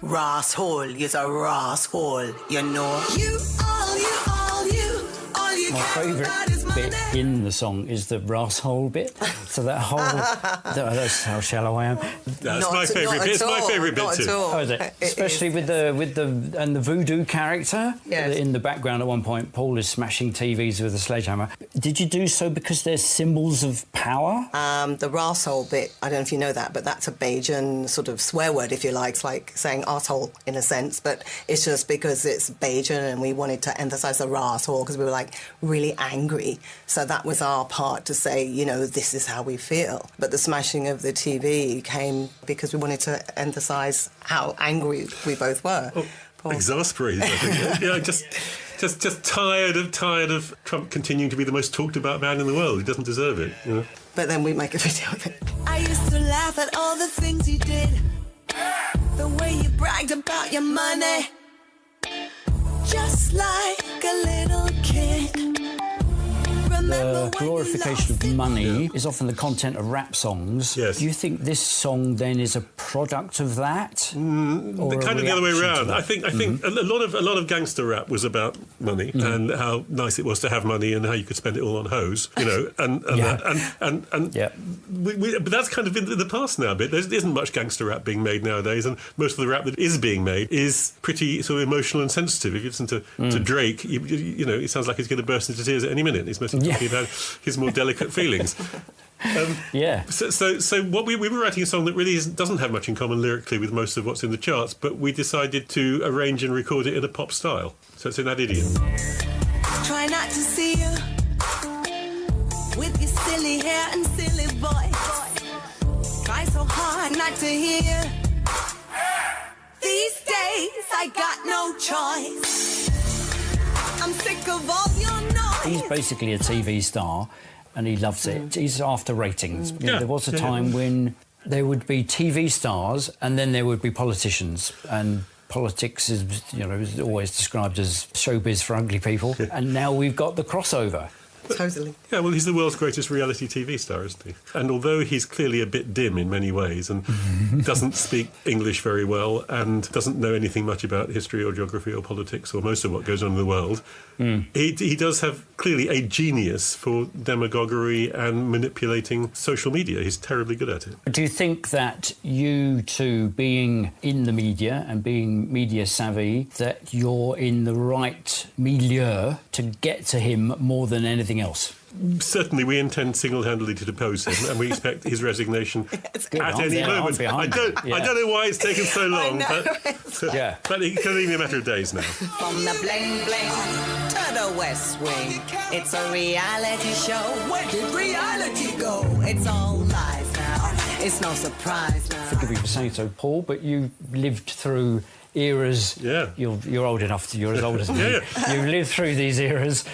Speaker 12: Rasshole, you're a rasshole, you know. All you
Speaker 6: My favourite
Speaker 17: bit in the song is the rasshole bit. So that whole... that's how shallow I am.
Speaker 16: That's my favourite bit. It's my favourite bit too.
Speaker 17: Oh, is it? Especially with the voodoo character.
Speaker 15: Yes.
Speaker 17: In the background at one point, Paul is smashing TVs with a sledgehammer. Did you do so because they're symbols of power?
Speaker 15: The rasshole bit, I don't know if you know that, but that's a Bajan sort of swear word, if you like. It's like saying arsehole in a sense, but it's just because it's Bajan and we wanted to emphasise the rasshole because we were like really angry. So that was our part to say, you know, this is how we feel. But the smashing of the TV came because we wanted to emphasise how angry we both were.
Speaker 16: Exasperated, I think. Yeah, just tired of Trump continuing to be the most talked about man in the world. He doesn't deserve it, you know.
Speaker 15: But then we make a video of it.
Speaker 12: I used to laugh at all the things you did. The way you bragged about your money. Just like a little kid.
Speaker 17: The glorification of money is often the content of rap songs.
Speaker 16: Yes.
Speaker 17: Do you think this song then is a product of that?
Speaker 16: Kind of the other way around. I think a lot of gangster rap was about money and how nice it was to have money and how you could spend it all on hoes, you know, but that's kind of in the past now a bit. There isn't much gangster rap being made nowadays, and most of the rap that is being made is pretty sort of emotional and sensitive. If you listen to Drake, you know, it sounds like he's going to burst into tears at any minute. He's mostly talking about his more delicate feelings. So what we were writing a song that really doesn't have much in common lyrically with most of what's in the charts, but we decided to arrange and record it in a pop style. So it's in that idiom.
Speaker 12: Try not to see you with your silly hair and silly voice. Try so hard not to hear you. These days I got no choice. I'm sick of all your noise.
Speaker 17: He's basically a TV star and he loves it. He's after ratings. You know, there was a time when there would be TV stars and then there would be politicians, and politics is, you know, is always described as showbiz for ugly people. And now we've got the crossover.
Speaker 15: Totally.
Speaker 16: Yeah, well, he's the world's greatest reality TV star, isn't he? And although he's clearly a bit dim in many ways and doesn't speak English very well and doesn't know anything much about history or geography or politics or most of what goes on in the world, he does have clearly a genius for demagoguery and manipulating social media. He's terribly good at it.
Speaker 17: Do you think that you two, being in the media and being media savvy, that you're in the right milieu to get to him more than anything else?
Speaker 16: Certainly, we intend single-handedly to depose him, and we expect his resignation at any moment. I don't know why it's taken so long, but it can only be a matter of days now.
Speaker 12: From the bling bling to the West Wing, it's a reality show. Where did reality go? It's all lies now. It's no surprise now.
Speaker 17: Forgive me for saying so, Paul, but you lived through eras. You're old enough. You're as old as me. You lived through these eras.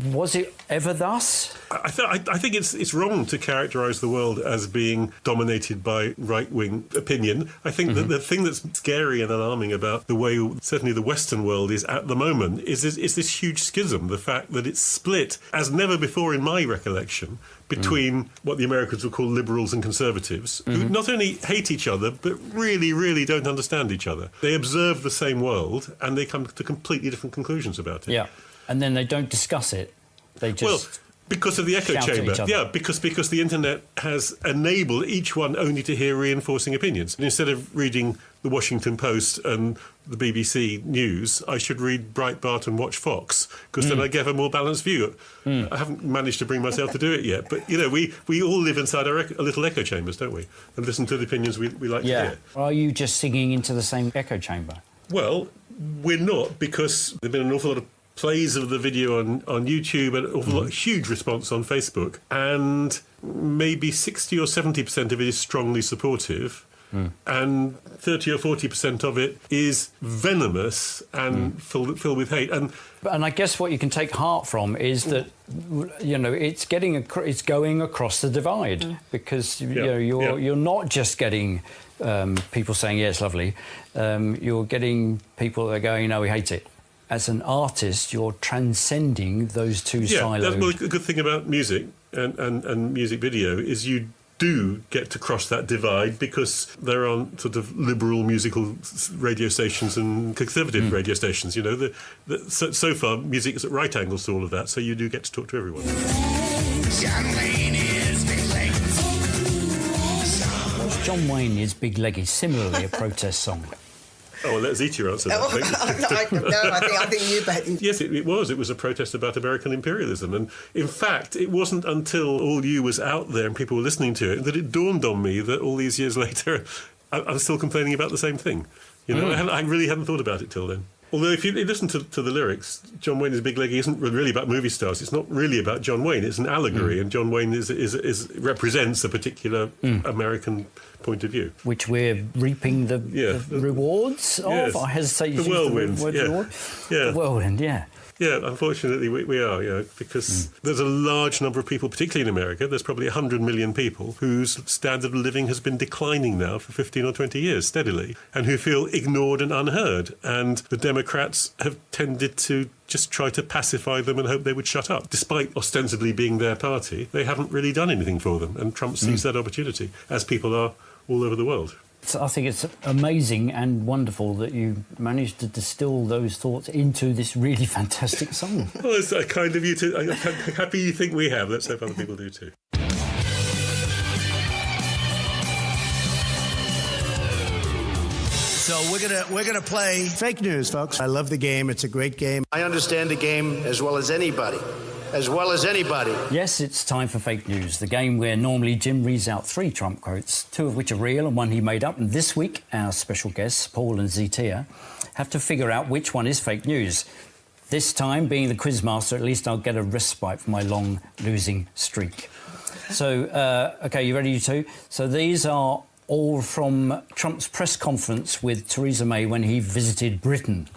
Speaker 17: Was it ever thus?
Speaker 16: I think it's wrong to characterise the world as being dominated by right-wing opinion. I think that the thing that's scary and alarming about the way certainly the Western world is at the moment is this huge schism, the fact that it's split as never before in my recollection between what the Americans would call liberals and conservatives, who not only hate each other, but really, really don't understand each other. They observe the same world and they come to completely different conclusions about it.
Speaker 17: Yeah, and then they don't discuss it. They just...
Speaker 16: because of the echo chamber. Yeah, because the internet has enabled each one only to hear reinforcing opinions. And instead of reading the Washington Post and the BBC News, I should read Breitbart and watch Fox, because then I get a more balanced view. I haven't managed to bring myself to do it yet, but, you know, we all live inside our little echo chambers, don't we? And listen to the opinions we like to hear.
Speaker 17: Are you just singing into the same echo chamber?
Speaker 16: Well, we're not, because there have been an awful lot of plays of the video on YouTube and an awful lot, huge response on Facebook, and maybe 60 or 70% of it is strongly supportive, and 30 or 40% of it is venomous and filled with hate. And
Speaker 17: I guess what you can take heart from is that, you know, it's going across the divide, because you know you're not just getting people saying it's lovely, you're getting people that are going, no, we hate it. As an artist, you're transcending those two silos.
Speaker 16: That's the good thing about music and music video is you do get to cross that divide because there aren't sort of liberal musical radio stations and conservative radio stations. You know, so far music is at right angles to all of that, so you do get to talk to everyone.
Speaker 17: John Wayne is Big Leggy, similarly a protest song.
Speaker 16: Oh, well, let Zita answer that.
Speaker 15: I think you bet.
Speaker 16: Yes, it was. It was a protest about American imperialism. And in fact, it wasn't until All You was out there and people were listening to it that it dawned on me that all these years later, I'm still complaining about the same thing. You know, I really hadn't thought about it till then. Although if you listen to the lyrics, John Wayne is Big Leggy isn't really about movie stars. It's not really about John Wayne. It's an allegory, and John Wayne represents a particular American point of view,
Speaker 17: which we're reaping the rewards of.
Speaker 16: Yes.
Speaker 17: I hesitate to
Speaker 16: the whirlwind.
Speaker 17: Use the word reward. The whirlwind, yeah.
Speaker 16: Yeah, unfortunately we are, you know, because there's a large number of people, particularly in America, there's probably 100 million people whose standard of living has been declining now for 15 or 20 years steadily, and who feel ignored and unheard. And the Democrats have tended to just try to pacify them and hope they would shut up. Despite ostensibly being their party, they haven't really done anything for them, and Trump sees that opportunity, as people are all over the world.
Speaker 17: So I think it's amazing and wonderful that you managed to distill those thoughts into this really fantastic song.
Speaker 16: Well, it's kind of you to. I'm happy you think we have. Let's hope other people do too.
Speaker 2: So we're gonna play fake news, folks. I love the game. It's a great game.
Speaker 18: I understand the game as well as anybody.
Speaker 17: Yes, it's time for fake news, the game where normally Jim reads out 3 Trump quotes, 2 of which are real and 1 he made up. And this week, our special guests, Paul and Zita, have to figure out which one is fake news. This time, being the quizmaster, at least I'll get a respite from my long losing streak. So, OK, you ready, you two? So these are all from Trump's press conference with Theresa May when he visited Britain.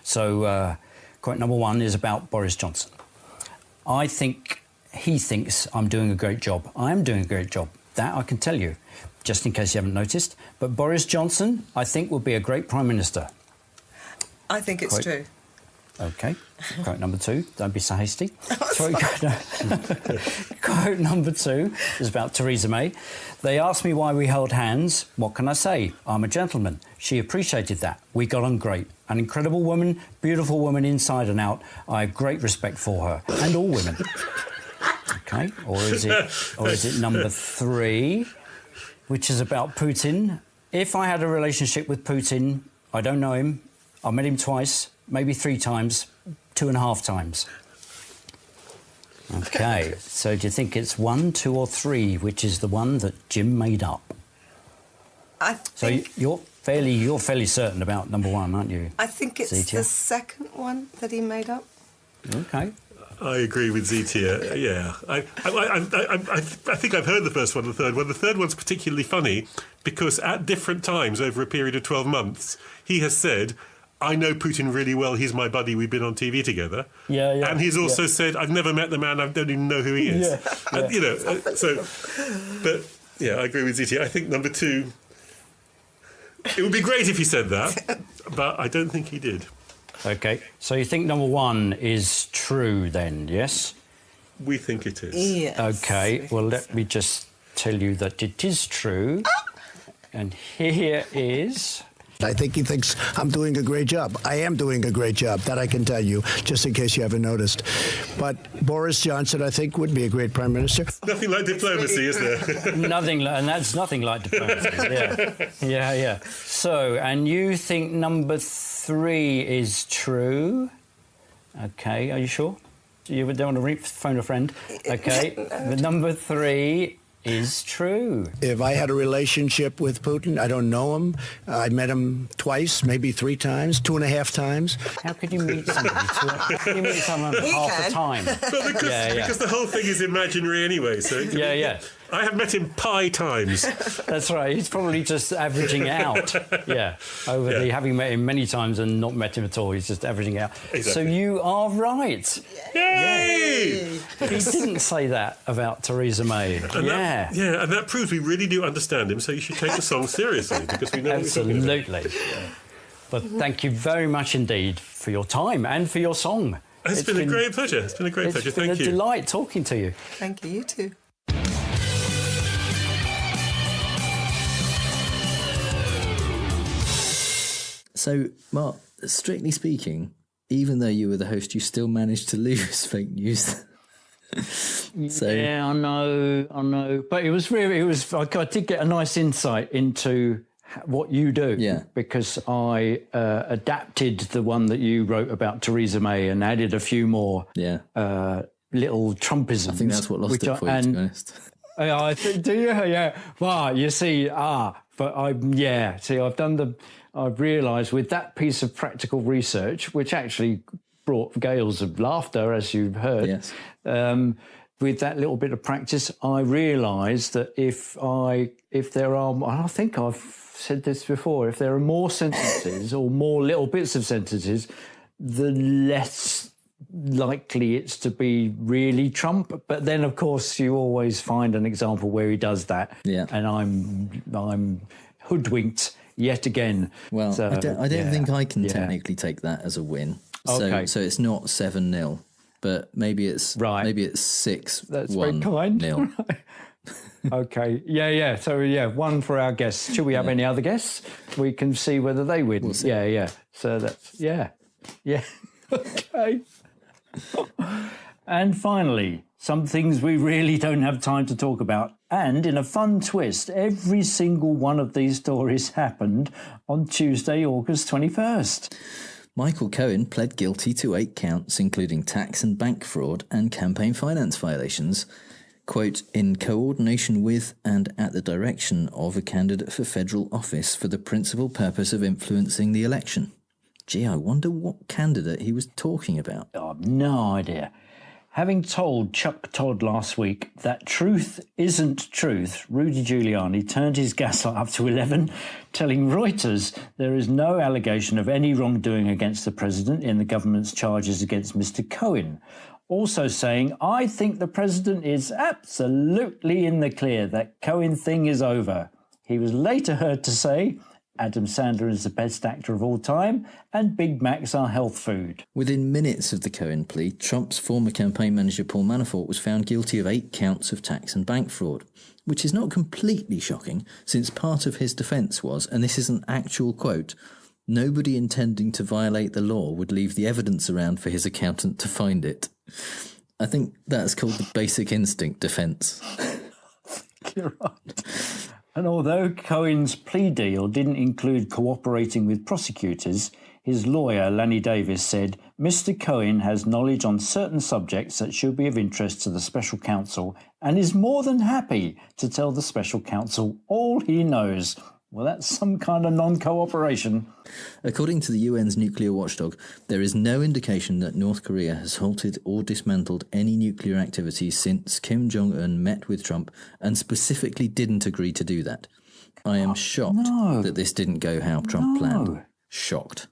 Speaker 17: So, quote number 1 is about Boris Johnson. I think he thinks I'm doing a great job. I am doing a great job. That I can tell you, just in case you haven't noticed. But Boris Johnson, I think, would be a great Prime Minister.
Speaker 15: I think it's true.
Speaker 17: OK. Quote number 2. Don't be so hasty. Sorry, quote number 2 is about Theresa May. They asked me why we held hands. What can I say? I'm a gentleman. She appreciated that. We got on great. An incredible woman, beautiful woman inside and out. I have great respect for her and all women. OK. Or is it number 3, which is about Putin? If I had a relationship with Putin, I don't know him. I met him twice, maybe 3 times, 2.5 times. OK, so do you think it's 1, 2 or 3, which is the one that Jim made up? So you're fairly certain about number 1, aren't you?
Speaker 15: I think it's the second one that he made up.
Speaker 17: OK.
Speaker 16: I agree with Zita. Yeah, I think I've heard the first one, the third one. The third one's particularly funny because at different times over a period of 12 months, he has said, I know Putin really well. He's my buddy. We've been on TV together. Yeah. And he's also said, I've never met the man. I don't even know who he is. And, you know, but yeah, I agree with Ziti. I think number 2, it would be great if he said that, but I don't think he did.
Speaker 17: OK, so you think number 1 is true then, yes?
Speaker 16: We think it is.
Speaker 15: Yes.
Speaker 17: OK, well, let me just tell you that it is true. And here is...
Speaker 1: I think he thinks I'm doing a great job. I am doing a great job, that I can tell you, just in case you haven't noticed. But Boris Johnson, I think, would be a great Prime Minister.
Speaker 16: Nothing like diplomacy, is there?
Speaker 17: And that's nothing like diplomacy. Yeah. So, and you think number 3 is true? OK, are you sure? You don't want to phone a friend? OK, the number 3... is true.
Speaker 1: If I had a relationship with Putin, I don't know him. I met him twice, maybe 3 times, 2.5 times.
Speaker 17: How could you meet somebody? You meet someone half the time.
Speaker 16: Well, because the whole thing is imaginary anyway. So
Speaker 17: yeah.
Speaker 16: I have met him pi times.
Speaker 17: That's right. He's probably just averaging out. Having met him many times and not met him at all. He's just averaging out. Exactly. So you are right.
Speaker 16: Yay!
Speaker 17: He didn't say that about Theresa May.
Speaker 16: And that proves we really do understand him. So you should take the song seriously because we know
Speaker 17: absolutely.
Speaker 16: What we're talking about.
Speaker 17: But thank you very much indeed for your time and for your song.
Speaker 16: It's been a great pleasure. It's been a great pleasure. Thank you.
Speaker 17: It's been a delight talking to you.
Speaker 15: Thank you. You too.
Speaker 5: So, Mark, strictly speaking, even though you were the host, you still managed to lose fake news.
Speaker 17: So, yeah, I know. But it was I did get a nice insight into what you do. Yeah. Because I adapted the one that you wrote about Theresa May and added a few more little Trumpisms.
Speaker 5: I think that's what lost it for you, to be honest.
Speaker 17: I think, do you? Yeah. Well, you see, but I've realised with that piece of practical research, which actually brought gales of laughter, as you've heard.
Speaker 5: Yes.
Speaker 17: With that little bit of practice, I realised that if there are, I think I've said this before, if there are more sentences or more little bits of sentences, the less likely it's to be really Trump. But then, of course, you always find an example where he does that. Yeah. And I'm hoodwinked yet again.
Speaker 5: Well, so, I don't think I can technically take that as a win.
Speaker 17: Okay.
Speaker 5: So it's not 7-0, but maybe it's 6-1.
Speaker 17: That's very kind.
Speaker 5: Nil.
Speaker 17: Okay. Yeah. So, one for our guests. Should we have any other guests? We can see whether they win.
Speaker 5: We'll see.
Speaker 17: Yeah. So that's, yeah. Okay. And finally, some things we really don't have time to talk about. And in a fun twist, every single one of these stories happened on Tuesday, August 21st.
Speaker 5: Michael Cohen pled guilty to 8 counts, including tax and bank fraud and campaign finance violations, quote, in coordination with and at the direction of a candidate for federal office for the principal purpose of influencing the election. Gee, I wonder what candidate he was talking about.
Speaker 17: I've no idea. Having told Chuck Todd last week that truth isn't truth, Rudy Giuliani turned his gaslight up to 11, telling Reuters there is no allegation of any wrongdoing against the president in the government's charges against Mr. Cohen. Also saying, I think the president is absolutely in the clear. That Cohen thing is over. He was later heard to say, Adam Sandler is the best actor of all time, and Big Macs are health food.
Speaker 5: Within minutes of the Cohen plea, Trump's former campaign manager Paul Manafort was found guilty of 8 counts of tax and bank fraud, which is not completely shocking, since part of his defence was, and this is an actual quote, nobody intending to violate the law would leave the evidence around for his accountant to find it. I think that's called the basic instinct defence.
Speaker 17: You're right. And although Cohen's plea deal didn't include cooperating with prosecutors, his lawyer, Lanny Davis, said, Mr. Cohen has knowledge on certain subjects that should be of interest to the special counsel and is more than happy to tell the special counsel all he knows. Well, that's some kind of non-cooperation.
Speaker 5: According to the UN's nuclear watchdog, there is no indication that North Korea has halted or dismantled any nuclear activities since Kim Jong-un met with Trump and specifically didn't agree to do that. I am shocked that this didn't go how Trump planned. Shocked.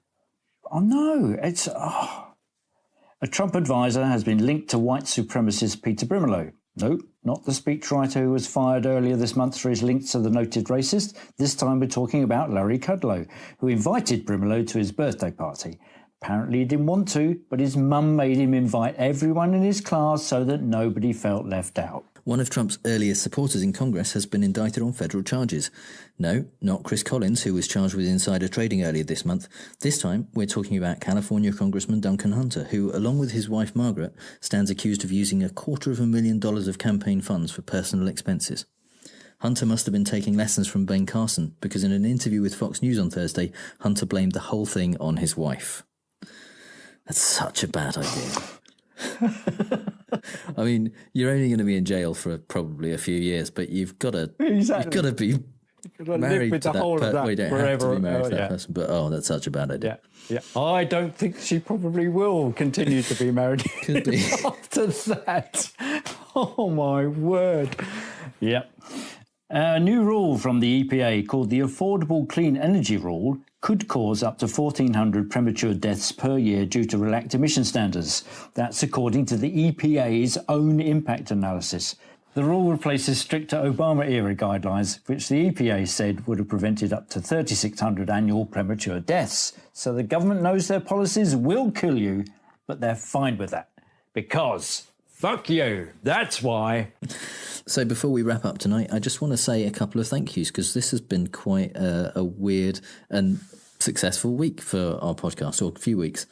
Speaker 17: Oh, no. It's... A Trump advisor has been linked to white supremacist Peter Brimelow. No, not the speechwriter who was fired earlier this month for his links to the noted racist. This time we're talking about Larry Kudlow, who invited Brimelow to his birthday party. Apparently he didn't want to, but his mum made him invite everyone in his class so that nobody felt left out.
Speaker 5: One of Trump's earliest supporters in Congress has been indicted on federal charges. No, not Chris Collins, who was charged with insider trading earlier this month. This time, we're talking about California Congressman Duncan Hunter, who, along with his wife Margaret, stands accused of using $250,000 of campaign funds for personal expenses. Hunter must have been taking lessons from Ben Carson, because in an interview with Fox News on Thursday, Hunter blamed the whole thing on his wife. That's such a bad idea. I mean, you're only going to be in jail for probably a few years, but you've got to be married to that person. Well, you don't have to be married to that person, but that's such a bad idea.
Speaker 17: Yeah. I don't think she probably will continue to be married.
Speaker 5: Could be.
Speaker 17: After that. Oh, my word. Yep. A new rule from the EPA called the Affordable Clean Energy Rule could cause up to 1,400 premature deaths per year due to relaxed emission standards. That's according to the EPA's own impact analysis. The rule replaces stricter Obama-era guidelines, which the EPA said would have prevented up to 3,600 annual premature deaths. So the government knows their policies will kill you, but they're fine with that. Because, fuck you, that's why.
Speaker 5: So before we wrap up tonight, I just want to say a couple of thank yous, because this has been quite a weird and successful week for our podcast, or a few weeks,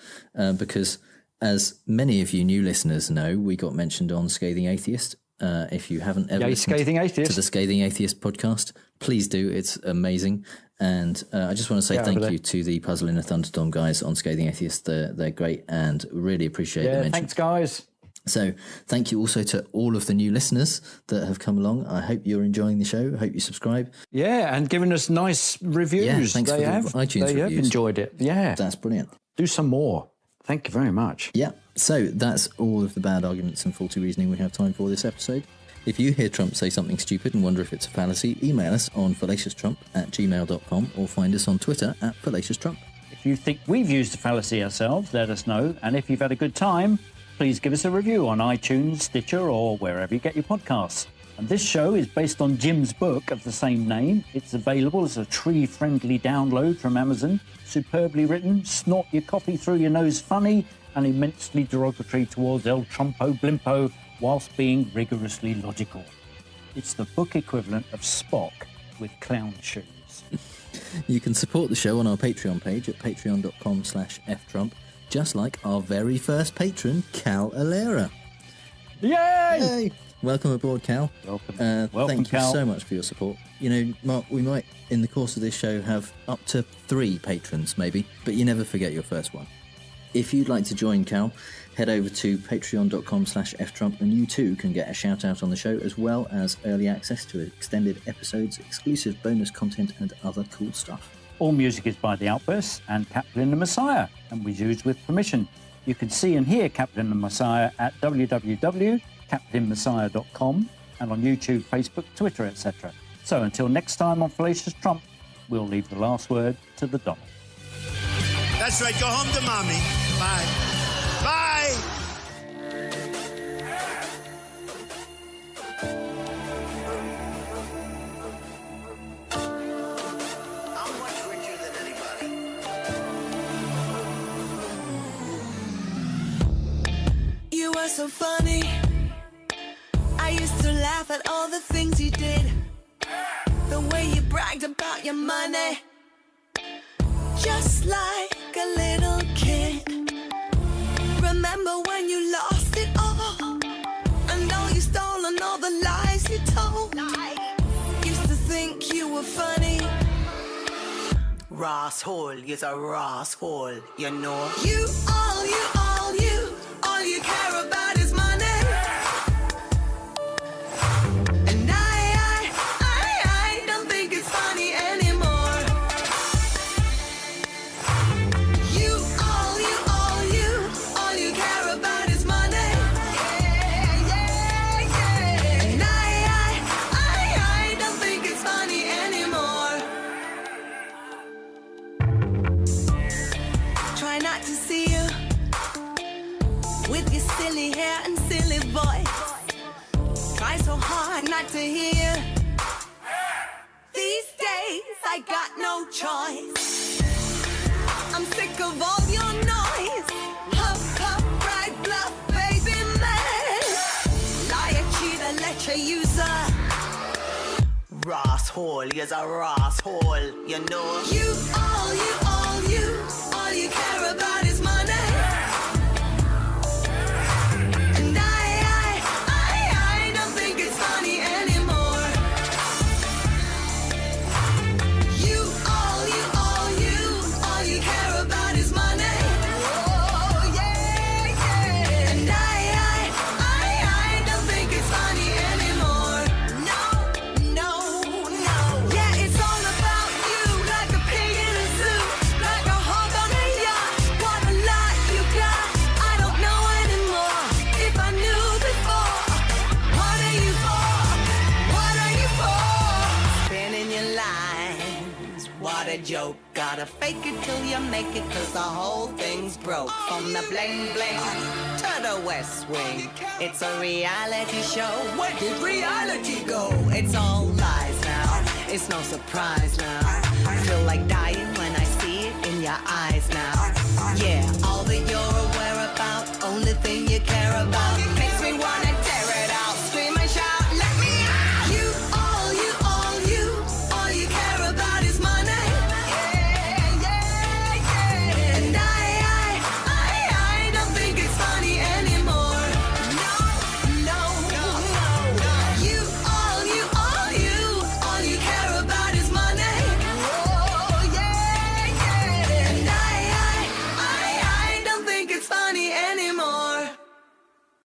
Speaker 5: because as many of you new listeners know, we got mentioned on Scathing Atheist. If you haven't ever listened to the Scathing Atheist podcast, please do. It's amazing. And I just want to say thank you to the Puzzle in a Thunderdome guys on Scathing Atheist. They're great and really appreciate the mention.
Speaker 6: Thanks, guys.
Speaker 5: So thank you also to all of the new listeners that have come along. I hope you're enjoying the show. I hope you subscribe.
Speaker 6: Yeah, and giving us nice reviews.
Speaker 5: Yeah, thanks for the iTunes reviews.
Speaker 6: They have enjoyed it. Yeah.
Speaker 5: That's brilliant.
Speaker 6: Do some more. Thank you very much.
Speaker 5: Yeah, so that's all of the bad arguments and faulty reasoning we have time for this episode. If you hear Trump say something stupid and wonder if it's a fallacy, email us on fallacioustrump@gmail.com or find us on Twitter @fallacioustrump.
Speaker 6: If you think we've used a fallacy ourselves, let us know. And if you've had a good time, please give us a review on iTunes, Stitcher, or wherever you get your podcasts. And this show is based on Jim's book of the same name. It's available as a tree-friendly download from Amazon. Superbly written, snort your coffee through your nose funny, and immensely derogatory towards El Trumpo Blimpo, whilst being rigorously logical. It's the book equivalent of Spock with clown shoes.
Speaker 5: You can support the show on our Patreon page at patreon.com/ftrump, just like our very first patron, Cal Alera.
Speaker 6: Yay!
Speaker 5: Welcome aboard, Cal.
Speaker 6: Welcome,
Speaker 5: thank you
Speaker 6: Cal.
Speaker 5: so much for your support. You know, Mark, we might, in the course of this show, have up to 3 patrons, maybe, but you never forget your first one. If you'd like to join Cal, head over to patreon.com/ftrump, and you too can get a shout out on the show, as well as early access to extended episodes, exclusive bonus content, and other cool stuff.
Speaker 6: All music is by The Outbursts and Caplin and Massiah, and was used with permission. You can see and hear Caplin and Massiah at www.caplinmassiah.com and on YouTube, Facebook, Twitter, etc. So until next time on Fallacious Trump, we'll leave the last word to the Donald.
Speaker 2: That's right. Go home to mommy. Bye. Bye.
Speaker 18: I'm much richer than anybody.
Speaker 12: You are so funny. I used to laugh at all the things you did. The way you bragged about your money. Just like a little kid. Remember when you lost it all? And all you stole and all the lies you told. Used to think you were funny.
Speaker 15: Rasshole, you're a rasshole, you know.
Speaker 12: All you care about is money. And I don't think it's funny anymore. All you care about is money. Yeah. And I don't think it's funny anymore. Try not to see you with your silly hair and silly voice. Try so hard not to hear. These days I got no choice. I'm sick of all your noise. Huff, brag, bluff, baby man. Liar, cheater, lecture, user.
Speaker 15: Rasshole, you're a rasshole, you know.
Speaker 12: All you care about is money. And I don't think it's funny anymore. All you care about is money. Oh, yeah. And I don't think it's funny anymore. No. Yeah, it's all about you, like a pig in a zoo, like a hog on a yacht. What a lot you got, I don't know anymore. If I knew before, what are you for?
Speaker 15: Spinning your lines, what a joke. Gotta fake it till you make it, cause the whole thing's broke. From the bling bling to the West Wing, it's a reality show. Where did reality go? It's all lies now, it's no surprise now.